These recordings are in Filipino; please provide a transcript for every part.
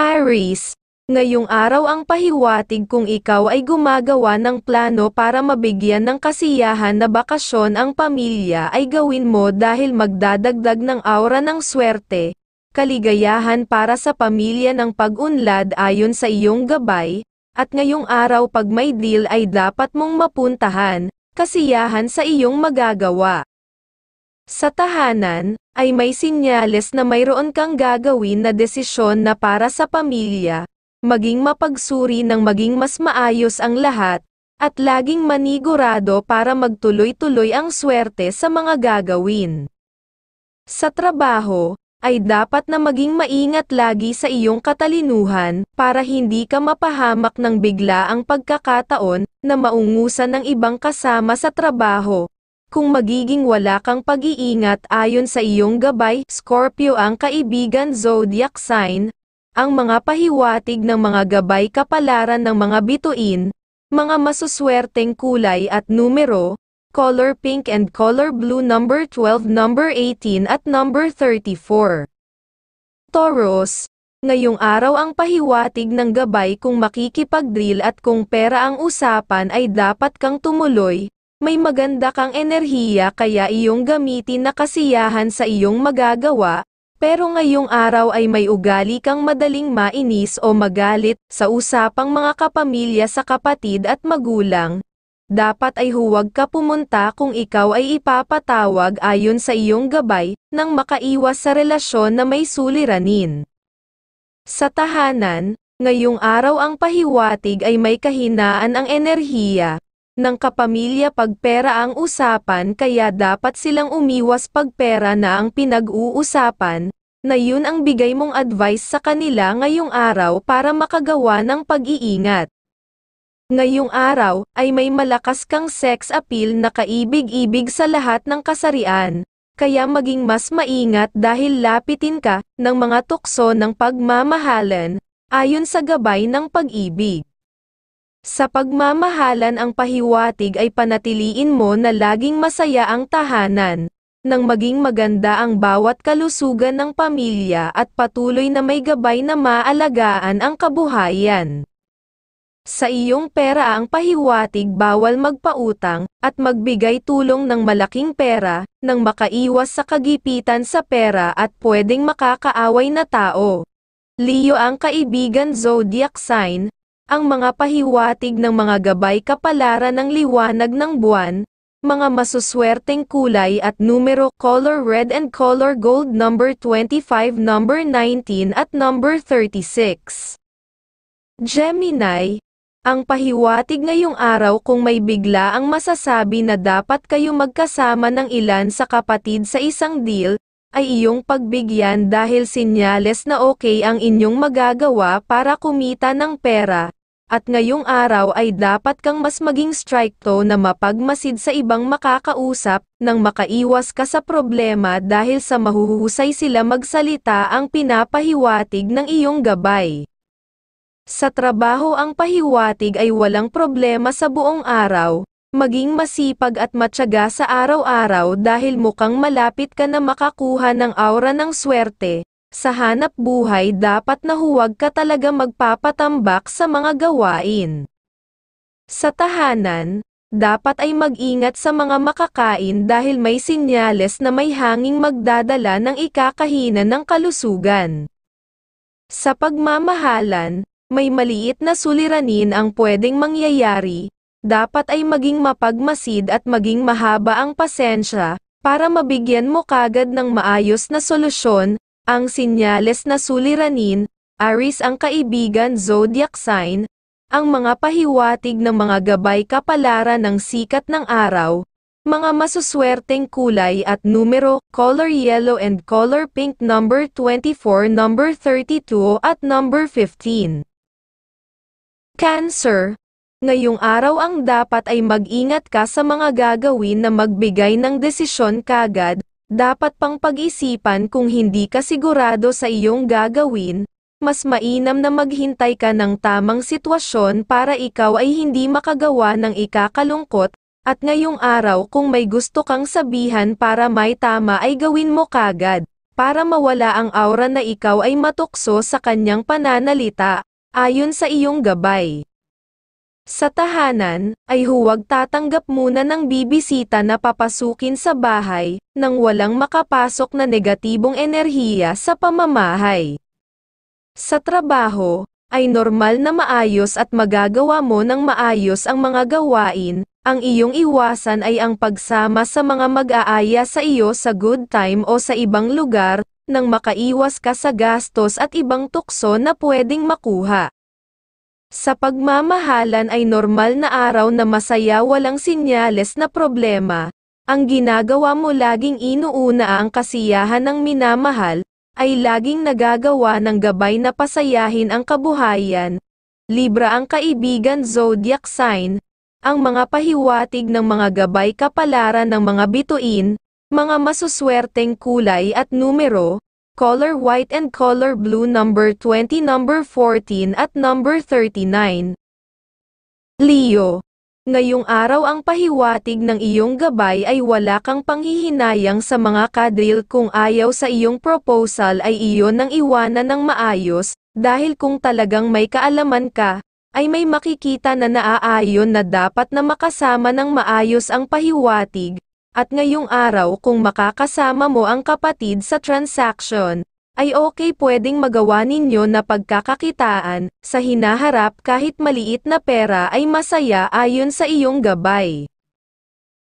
Aries, ngayong araw ang pahiwatig kung ikaw ay gumagawa ng plano para mabigyan ng kasiyahan na bakasyon ang pamilya ay gawin mo dahil magdadagdag ng aura ng swerte, kaligayahan para sa pamilya ng pag-unlad ayon sa iyong gabay, at ngayong araw pag may deal ay dapat mong mapuntahan, kasiyahan sa iyong magagawa. Sa tahanan, ay may sinyales na mayroon kang gagawin na desisyon na para sa pamilya, maging mapagsuri ng maging mas maayos ang lahat, at laging manigurado para magtuloy-tuloy ang swerte sa mga gagawin. Sa trabaho, ay dapat na maging maingat lagi sa iyong katalinuhan, para hindi ka mapahamak ng biglaang pagkakataon, na maungusan ng ibang kasama sa trabaho. Kung magiging wala kang pag-iingat ayon sa iyong gabay, Scorpio ang kaibigan zodiac sign, ang mga pahiwatig ng mga gabay kapalaran ng mga bituin, mga masuswerteng kulay at numero, color pink and color blue number 12, number 18 at number 34. Taurus, ngayong araw ang pahiwatig ng gabay kung makikipag-deal at kung pera ang usapan ay dapat kang tumuloy. May maganda kang enerhiya kaya iyong gamitin na kasiyahan sa iyong magagawa, pero ngayong araw ay may ugali kang madaling mainis o magalit sa usapang mga kapamilya sa kapatid at magulang. Dapat ay huwag ka pumunta kung ikaw ay ipapatawag ayon sa iyong gabay, nang makaiwas sa relasyon na may suliranin. Sa tahanan, ngayong araw ang pahiwatig ay may kahinaan ang enerhiya ng kapamilya pag pera ang usapan kaya dapat silang umiwas pag pera na ang pinag-uusapan, na yun ang bigay mong advice sa kanila ngayong araw para makagawa ng pag-iingat. Ngayong araw, ay may malakas kang sex appeal na kaibig-ibig sa lahat ng kasarian, kaya maging mas maingat dahil lapitin ka ng mga tukso ng pagmamahalan, ayon sa gabay ng pag-ibig. Sa pagmamahalan ang pahiwatig ay panatiliin mo na laging masaya ang tahanan, nang maging maganda ang bawat kalusugan ng pamilya at patuloy na may gabay na maalagaan ang kabuhayan. Sa iyong pera ang pahiwatig bawal magpautang, at magbigay tulong ng malaking pera, nang makaiwas sa kagipitan sa pera at pwedeng makakaaway na tao. Leo ang kaibigan zodiac sign, ang mga pahiwatig ng mga gabay kapalaran ng liwanag ng buwan, mga masuswerteng kulay at numero, color red and color gold number 25, number 19 at number 36. Gemini, ang pahiwatig ngayong araw kung may bigla ang masasabi na dapat kayo magkasama ng ilan sa kapatid sa isang deal, ay iyong pagbigyan dahil sinyales na okay ang inyong magagawa para kumita ng pera. At ngayong araw ay dapat kang mas maging strikto na mapagmasid sa ibang makakausap, nang makaiwas ka sa problema dahil sa mahuhusay sila magsalita ang pinapahiwatig ng iyong gabay. Sa trabaho ang pahiwatig ay walang problema sa buong araw, maging masipag at matyaga sa araw-araw dahil mukhang malapit ka na makakuha ng aura ng swerte. Sa hanap buhay dapat na huwag ka talaga magpapatambak sa mga gawain. Sa tahanan, dapat ay mag-ingat sa mga makakain dahil may sinyales na may hanging magdadala ng ikakahina ng kalusugan. Sa pagmamahalan, may maliit na suliranin ang pwedeng mangyayari, dapat ay maging mapagmasid at maging mahaba ang pasensya, para mabigyan mo kagad ng maayos na solusyon. Ang sinyales na suliranin, Aries ang kaibigan zodiac sign, ang mga pahiwatig ng mga gabay kapalaran ng sikat ng araw, mga masuswerteng kulay at numero, color yellow and color pink number 24, number 32 at number 15. Cancer, ngayong araw ang dapat ay mag-ingat ka sa mga gagawin na magbigay ng desisyon kagad. Dapat pang pag-isipan kung hindi ka sigurado sa iyong gagawin, mas mainam na maghintay ka ng tamang sitwasyon para ikaw ay hindi makagawa ng ikakalungkot, at ngayong araw kung may gusto kang sabihan para may tama ay gawin mo kagad, para mawala ang aura na ikaw ay matukso sa kanyang pananalita, ayon sa iyong gabay. Sa tahanan, ay huwag tatanggap muna ng bibisita na papasukin sa bahay, nang walang makapasok na negatibong enerhiya sa pamamahay. Sa trabaho, ay normal na maayos at magagawa mo ng maayos ang mga gawain, ang iyong iwasan ay ang pagsama sa mga mag-aaya sa iyo sa good time o sa ibang lugar, nang makaiwas ka sa gastos at ibang tukso na pwedeng makuha. Sa pagmamahalan ay normal na araw na masaya walang sinyales na problema, ang ginagawa mo laging inuuna ang kasiyahan ng minamahal, ay laging nagagawa ng gabay na pasayahin ang kabuhayan. Libra ang kaibigan zodiac sign, ang mga pahiwatig ng mga gabay kapalaran ng mga bituin, mga masuswerteng kulay at numero, color white and color blue number 20, number 14 at number 39. Leo, ngayong araw ang pahiwatig ng iyong gabay ay wala kang panghihinayang sa mga kadril kung ayaw sa iyong proposal ay iyon nang iwanan ng maayos, dahil kung talagang may kaalaman ka, ay may makikita na naaayon na dapat na makasama ng maayos ang pahiwatig. At ngayong araw kung makakasama mo ang kapatid sa transaction, ay okay pwedeng magawa ninyo na pagkakakitaan, sa hinaharap kahit maliit na pera ay masaya ayon sa iyong gabay.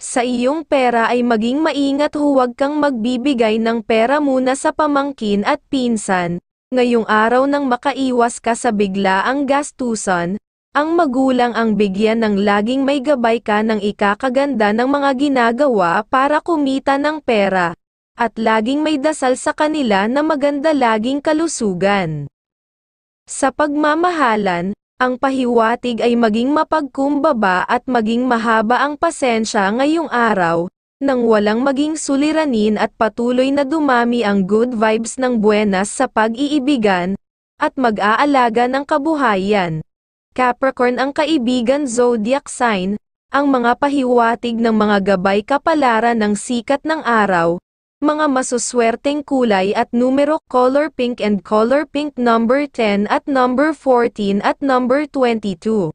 Sa iyong pera ay maging maingat, huwag kang magbibigay ng pera muna sa pamangkin at pinsan, ngayong araw nang makaiwas ka sa biglaang gastusan. Ang magulang ang bigyan ng laging may gabay ka ng ikakaganda ng mga ginagawa para kumita ng pera. At laging may dasal sa kanila na maganda laging kalusugan. Sa pagmamahalan, ang pahiwatig ay maging mapagkumbaba at maging mahaba ang pasensya ngayong araw, nang walang maging suliranin at patuloy na dumami ang good vibes ng buenas sa pag-iibigan, at mag-aalaga ng kabuhayan. Capricorn ang kaibigan zodiac sign, ang mga pahiwatig ng mga gabay kapalaran ng sikat ng araw, mga masuswerteng kulay at numero color pink and color pink number 10 at number 14 at number 22.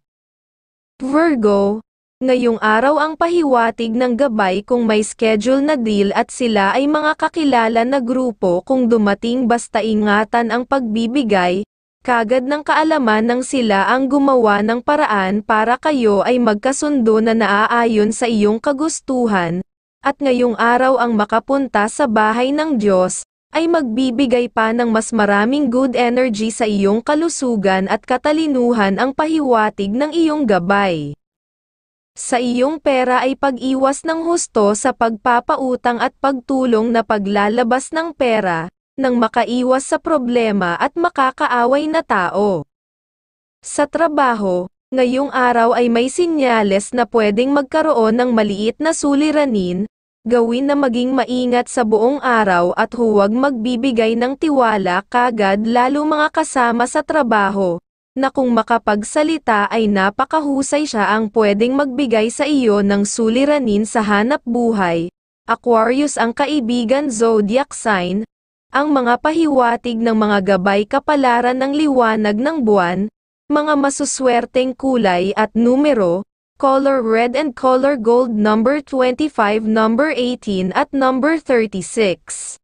Virgo, ngayong araw ang pahiwatig ng gabay kung may schedule na deal at sila ay mga kakilala na grupo, kung dumating basta ingatan ang pagbibigay, kagad ng kaalaman ng sila ang gumawa ng paraan para kayo ay magkasundo na naaayon sa iyong kagustuhan, at ngayong araw ang makapunta sa bahay ng Diyos, ay magbibigay pa ng mas maraming good energy sa iyong kalusugan at katalinuhan ang pahiwatig ng iyong gabay. Sa iyong pera ay pag-iwas ng husto sa pagpapautang at pagtulong na paglalabas ng pera, nang makaiwas sa problema at makakaaway na tao. Sa trabaho, ngayong araw ay may sinyales na pwedeng magkaroon ng maliit na suliranin, gawin na maging maingat sa buong araw at huwag magbibigay ng tiwala kagad, lalo mga kasama sa trabaho, na kung makapagsalita ay napakahusay siya ang pwedeng magbigay sa iyo ng suliranin sa hanap buhay. Aquarius ang kaibigan zodiac sign, ang mga pahiwatig ng mga gabay kapalaran ng liwanag ng buwan, mga masuswerteng kulay at numero, color red and color gold number 25, number 18 at number 36.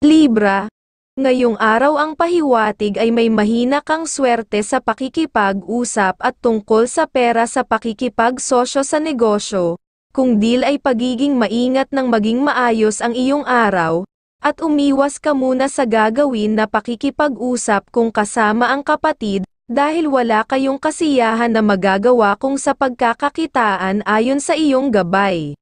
Libra, ngayong araw ang pahiwatig ay may mahina kang swerte sa pakikipag-usap at tungkol sa pera sa pakikipagsosyo sa negosyo, kung deal ay pagiging maingat nang maging maayos ang iyong araw, at umiwas ka muna sa gagawin na pakikipag-usap kung kasama ang kapatid, dahil wala kayong kasiyahan na magagawa kung sa pagkakakitaan ayon sa iyong gabay.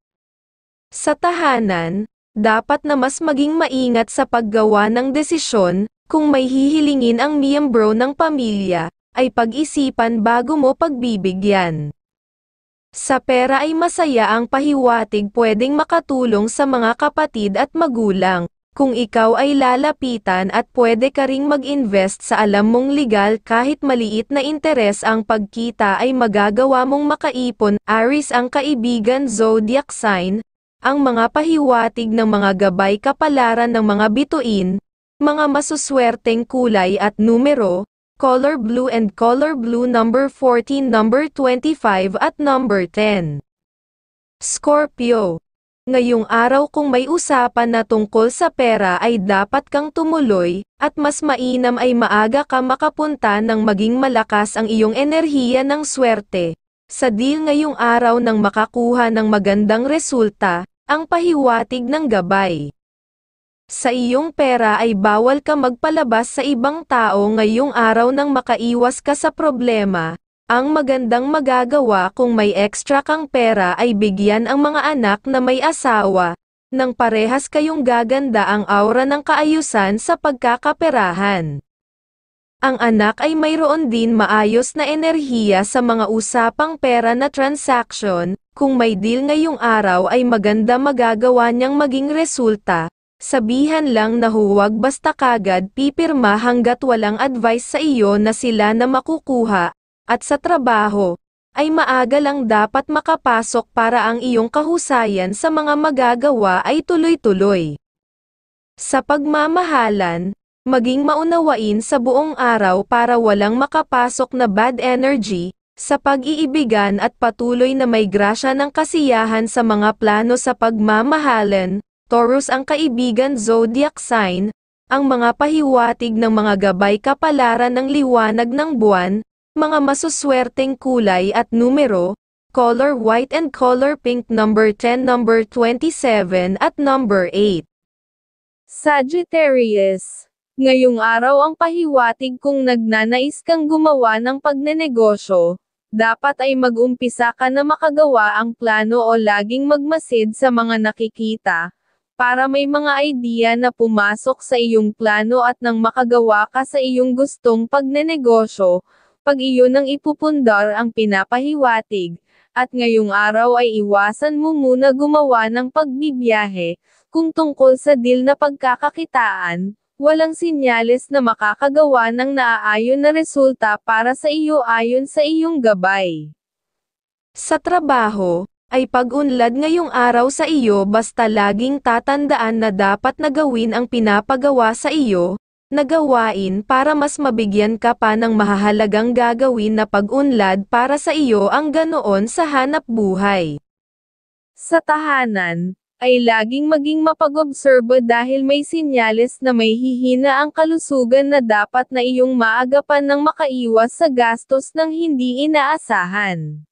Sa tahanan, dapat na mas maging maingat sa paggawa ng desisyon, kung may hihilingin ang miyembro ng pamilya, ay pag-isipan bago mo pagbibigyan. Sa pera ay masaya ang pahiwatig, pwedeng makatulong sa mga kapatid at magulang, kung ikaw ay lalapitan, at pwede ka ring mag-invest sa alam mong legal kahit maliit na interes ang pagkita ay magagawa mong makaipon. Aries ang kaibigan zodiac sign, ang mga pahiwatig ng mga gabay kapalaran ng mga bituin, mga masuswerteng kulay at numero, color blue and color blue number 14, number 25 at number 10. Scorpio. Ngayong araw kung may usapan na tungkol sa pera ay dapat kang tumuloy, at mas mainam ay maaga ka makapunta nang maging malakas ang iyong enerhiya ng swerte. Sa deal ngayong araw nang makakuha ng magandang resulta, ang pahiwatig ng gabay. Sa iyong pera ay bawal ka magpalabas sa ibang tao ngayong araw nang makaiwas ka sa problema. Ang magandang magagawa kung may extra kang pera ay bigyan ang mga anak na may asawa, nang parehas kayong gaganda ang aura ng kaayusan sa pagkakaperahan. Ang anak ay mayroon din maayos na enerhiya sa mga usapang pera na transaction, kung may deal ngayong araw ay maganda magagawa niyang maging resulta. Sabihan lang na huwag basta kagad pipirma hanggat walang advice sa iyo na sila na makukuha. At sa trabaho, ay maaga lang dapat makapasok para ang iyong kahusayan sa mga magagawa ay tuloy-tuloy. Sa pagmamahalan, maging maunawain sa buong araw para walang makapasok na bad energy, sa pag-iibigan at patuloy na may grasya ng kasiyahan sa mga plano sa pagmamahalan. Taurus ang kaibigan zodiac sign, ang mga pahiwatig ng mga gabay kapalaran ng liwanag ng buwan, mga masuswerteng kulay at numero, color white and color pink number 10, number 27 at number 8. Sagittarius. Ngayong araw ang pahiwatig kung nagnanais kang gumawa ng pagnenegosyo, dapat ay mag-umpisa ka na makagawa ang plano o laging magmasid sa mga nakikita, para may mga idea na pumasok sa iyong plano at nang makagawa ka sa iyong gustong pagnenegosyo, pag iyon ang ipupundar ang pinapahiwatig, at ngayong araw ay iwasan mo muna gumawa ng pagbibiyahe, kung tungkol sa deal na pagkakakitaan, walang sinyales na makakagawa ng naaayon na resulta para sa iyo ayon sa iyong gabay. Sa trabaho, ay pag-unlad ngayong araw sa iyo basta laging tatandaan na dapat na gawin ang pinapagawa sa iyo, na gawain para mas mabigyan ka pa ng mahahalagang gagawin na pag-unlad para sa iyo ang ganoon sa hanap buhay. Sa tahanan, ay laging maging mapag-obserbo dahil may sinyales na may hihina ang kalusugan na dapat na iyong maagapan ng makaiwas sa gastos ng hindi inaasahan.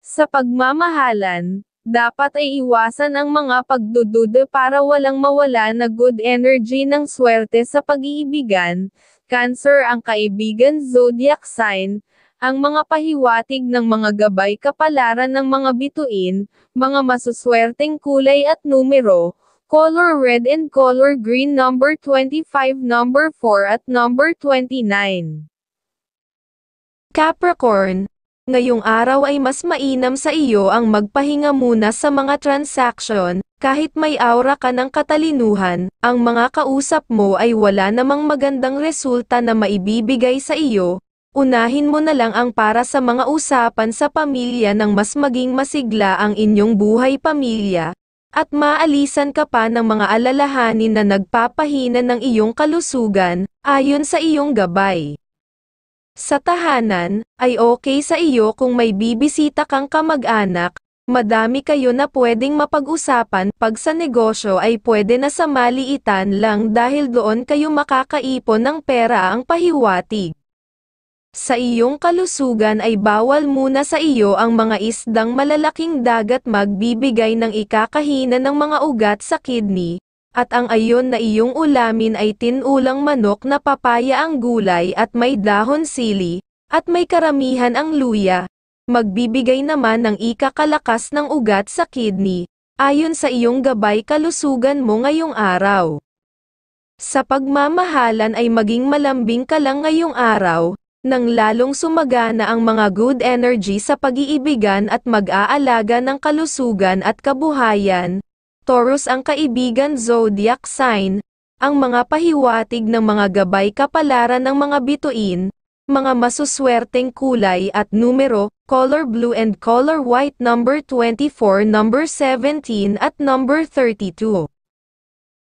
Sa pagmamahalan, dapat ay iwasan ang mga pagdududa para walang mawala na good energy ng swerte sa pag-iibigan. Cancer ang kaibigan zodiac sign, ang mga pahiwatig ng mga gabay kapalaran ng mga bituin, mga masuswerteng kulay at numero, color red and color green number 25, number 4 at number 29. Capricorn. Ngayong araw ay mas mainam sa iyo ang magpahinga muna sa mga transaction, kahit may aura ka ng katalinuhan, ang mga kausap mo ay wala namang magandang resulta na maibibigay sa iyo, unahin mo na lang ang para sa mga usapan sa pamilya nang mas maging masigla ang inyong buhay pamilya, at maalisan ka pa ng mga alalahanin na nagpapahina ng iyong kalusugan, ayon sa iyong gabay. Sa tahanan, ay okay sa iyo kung may bibisita kang kamag-anak, madami kayo na pwedeng mapag-usapan, pag sa negosyo ay pwede na sa maliitan lang dahil doon kayo makakaipon ng pera ang pahiwatig. Sa iyong kalusugan ay bawal muna sa iyo ang mga isdang malalaking dagat magbibigay ng ikakahina ng mga ugat sa kidney. At ang ayon na iyong ulamin ay tinulang manok na papaya ang gulay at may dahon sili, at may karamihan ang luya. Magbibigay naman ng ikakalakas ng ugat sa kidney, ayon sa iyong gabay kalusugan mo ngayong araw. Sa pagmamahalan ay maging malambing ka lang ngayong araw, nang lalong sumagana ang mga good energy sa pag-iibigan at mag-aalaga ng kalusugan at kabuhayan. Taurus ang kaibigan zodiac sign, ang mga pahiwatig ng mga gabay kapalaran ng mga bituin, mga masuswerteng kulay at numero, color blue and color white, number 24, number 17 at number 32.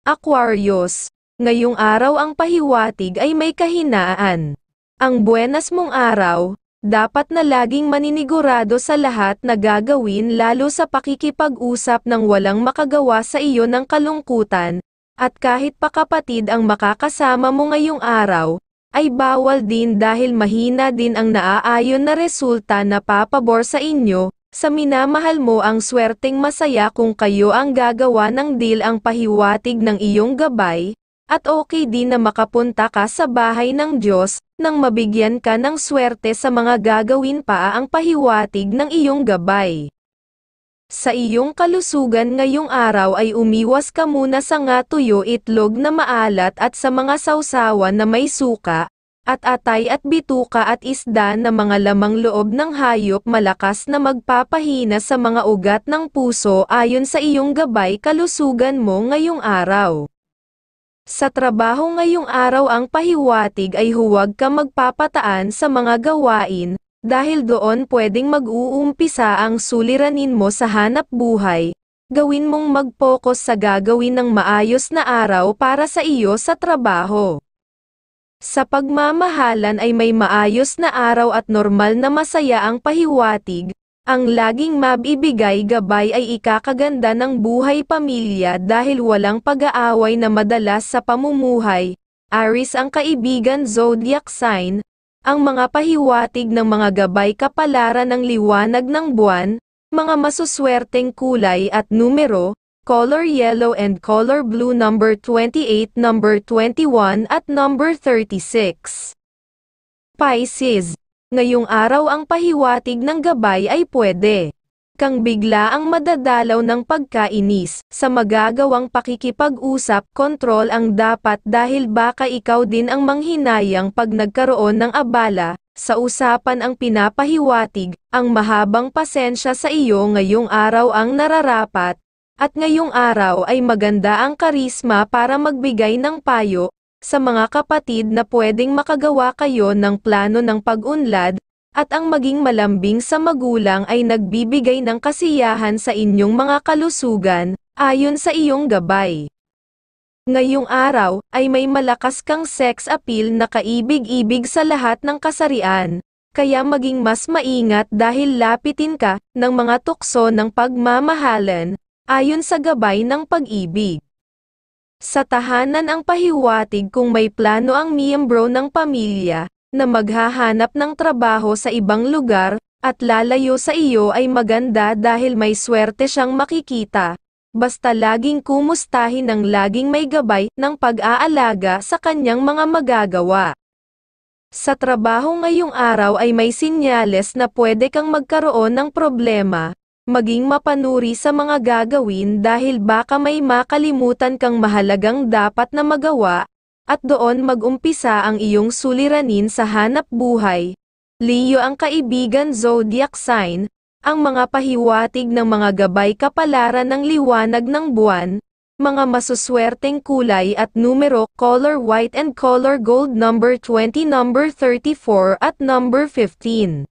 Aquarius, ngayong araw ang pahiwatig ay may kahinaan. Ang buenas mong araw, dapat na laging maninigurado sa lahat na gagawin, lalo sa pakikipag-usap ng walang makagawa sa iyo ng kalungkutan, at kahit pa kapatid ang makakasama mo ngayong araw, ay bawal din dahil mahina din ang naaayon na resulta na papabor sa inyo. Sa minamahal mo ang swerteng masaya kung kayo ang gagawa ng deal, ang pahiwatig ng iyong gabay, at okay din na makapunta ka sa bahay ng Diyos, nang mabigyan ka ng swerte sa mga gagawin pa, ang pahiwatig ng iyong gabay. Sa iyong kalusugan ngayong araw ay umiwas ka muna sa nga tuyo, itlog na maalat at sa mga sawsawan na may suka, at atay at bituka at isda na mga lamang loob ng hayop, malakas na magpapahina sa mga ugat ng puso ayon sa iyong gabay kalusugan mo ngayong araw. Sa trabaho ngayong araw ang pahiwatig ay huwag ka magpapataan sa mga gawain, dahil doon pwedeng mag-uumpisa ang suliranin mo sa hanap buhay. Gawin mong mag-focus sa gagawin ng maayos na araw para sa iyo sa trabaho. Sa pagmamahalan ay may maayos na araw at normal na masaya ang pahiwatig. Ang laging mabibigay gabay ay ikakaganda ng buhay pamilya dahil walang pag-aaway na madalas sa pamumuhay. Aries ang kaibigan zodiac sign. Ang mga pahiwatig ng mga gabay kapalaran ng liwanag ng buwan, mga masuswerteng kulay at numero, color yellow and color blue, number 28, number 21 at number 36. Pisces, ngayong araw ang pahiwatig ng gabay ay pwede kang bigla ang madadalaw ng pagkainis. Sa magagawang pakikipag-usap, kontrol ang dapat dahil baka ikaw din ang manghinayang pag nagkaroon ng abala. Sa usapan ang pinapahiwatig, ang mahabang pasensya sa iyo ngayong araw ang nararapat, at ngayong araw ay maganda ang karisma para magbigay ng payo sa mga kapatid na pwedeng makagawa kayo ng plano ng pag-unlad, at ang maging malambing sa magulang ay nagbibigay ng kasiyahan sa inyong mga kalusugan, ayon sa iyong gabay. Ngayong araw, ay may malakas kang sex appeal na kaibig-ibig sa lahat ng kasarian, kaya maging mas maingat dahil lapitin ka ng mga tukso ng pagmamahalan, ayon sa gabay ng pag-ibig. Sa tahanan ang pahiwatig kung may plano ang miyembro ng pamilya, na maghahanap ng trabaho sa ibang lugar, at lalayo sa iyo ay maganda dahil may swerte siyang makikita. Basta laging kumustahin ng laging may gabay ng pag-aalaga sa kanyang mga magagawa. Sa trabaho ngayong araw ay may sinyales na pwede kang magkaroon ng problema, maging mapanuri sa mga gagawin dahil baka may makalimutan kang mahalagang dapat na magawa, at doon mag-umpisa ang iyong suliranin sa hanap buhay. Leo ang kaibigan zodiac sign, ang mga pahiwatig ng mga gabay kapalaran ng liwanag ng buwan, mga masuswerteng kulay at numero, color white and color gold, number 20, number 34 at number 15.